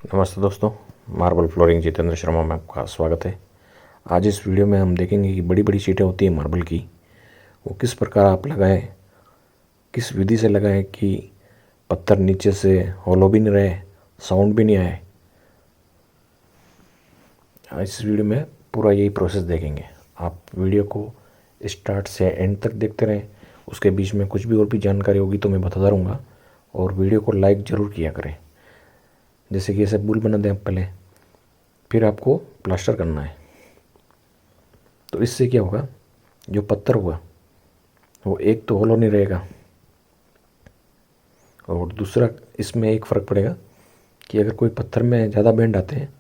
नमस्ते दोस्तों, marble flooring Jitendra Sharma में आपका स्वागत है। आज इस वीडियो में हम देखेंगे कि बड़ी बड़ी शीटें होती हैं मार्बल की, वो किस प्रकार आप लगाएं, किस विधि से लगाएं कि पत्थर नीचे से होलो भी नहीं रहे, साउंड भी नहीं आए। इस वीडियो में पूरा यही प्रोसेस देखेंगे। आप वीडियो को स्टार्ट से एंड तक देखते रहें। उसके बीच में कुछ भी और भी जानकारी होगी तो मैं बताता रहूँगा। और वीडियो को लाइक ज़रूर किया करें। जैसे कि ऐसे बुल बना दें आप पहले, फिर आपको प्लास्टर करना है। तो इससे क्या होगा, जो पत्थर होगा वो एक तो होलो नहीं रहेगा, और दूसरा इसमें एक फ़र्क पड़ेगा कि अगर कोई पत्थर में ज़्यादा बेंड आते हैं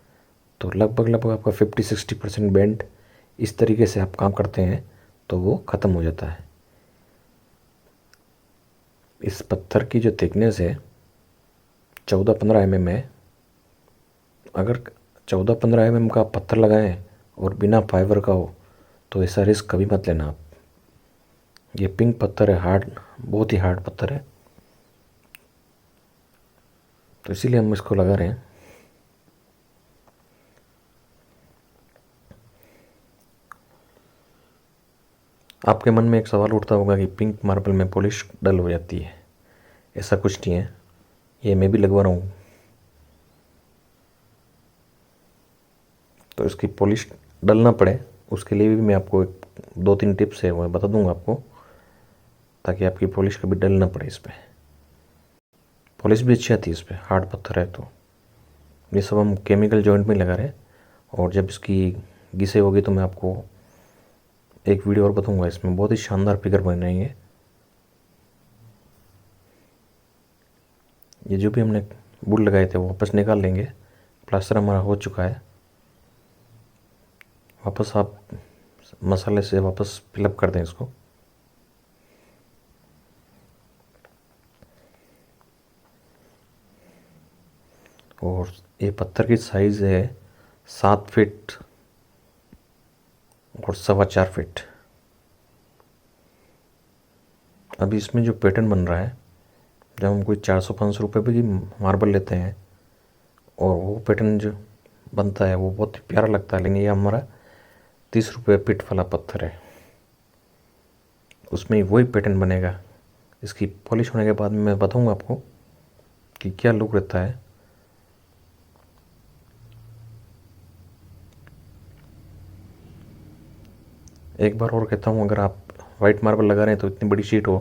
तो लगभग आपका 50-60% बेंड इस तरीके से आप काम करते हैं तो वो ख़त्म हो जाता है। इस पत्थर की जो थिकनेस है 14-15 mm है। अगर 14-15 mm का पत्थर लगाएं और बिना फाइबर का हो तो ऐसा रिस्क कभी मत लेना आप। ये पिंक पत्थर है, हार्ड, बहुत ही हार्ड पत्थर है, तो इसीलिए हम इसको लगा रहे हैं। आपके मन में एक सवाल उठता होगा कि पिंक मार्बल में पॉलिश डल हो जाती है। ऐसा कुछ नहीं है, ये मैं भी लगवा रहा हूँ। तो इसकी पॉलिश डल ना पड़े उसके लिए भी मैं आपको 2-3 टिप्स है वो बता दूंगा आपको, ताकि आपकी पॉलिश कभी डल ना पड़े। इस पर पॉलिश भी अच्छी आती है, इस पर हार्ड पत्थर है। तो ये सब हम केमिकल जॉइंट में लगा रहे हैं, और जब इसकी घिसे होगी तो मैं आपको एक वीडियो और बताऊंगा। इसमें बहुत ही शानदार फिगर बन रही है। ये जो भी हमने बुल लगाए थे वो वापस निकाल लेंगे। प्लास्टर हमारा हो चुका है। वापस आप मसाले से वापस फिलअप कर दें इसको। और ये पत्थर की साइज़ है 7 फीट और 4.25 फीट। अभी इसमें जो पैटर्न बन रहा है, जब हम कोई 400-500 रुपये भी मार्बल लेते हैं और वो पैटर्न जो बनता है वो बहुत ही प्यारा लगता है, लेकिन ये हमारा 30 रुपये फीट वाला पत्थर है, उसमें वही पैटर्न बनेगा। इसकी पॉलिश होने के बाद मैं बताऊंगा आपको कि क्या लुक रहता है। एक बार और कहता हूँ, अगर आप वाइट मार्बल लगा रहे हैं तो इतनी बड़ी शीट हो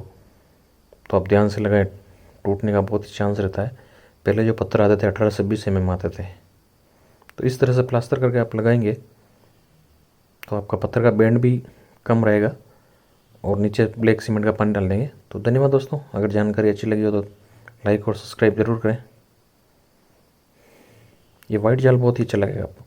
तो आप ध्यान से लगाएं, टूटने का बहुत ही चांस रहता है। पहले जो पत्थर आते थे 18 से 20 mm आते थे, तो इस तरह से प्लास्टर करके आप लगाएंगे तो आपका पत्थर का बेंड भी कम रहेगा, और नीचे ब्लैक सीमेंट का पानी डाल देंगे। तो धन्यवाद दोस्तों, अगर जानकारी अच्छी लगी हो तो लाइक और सब्सक्राइब ज़रूर करें। ये वाइट जाल बहुत ही अच्छा लगेगा आपको।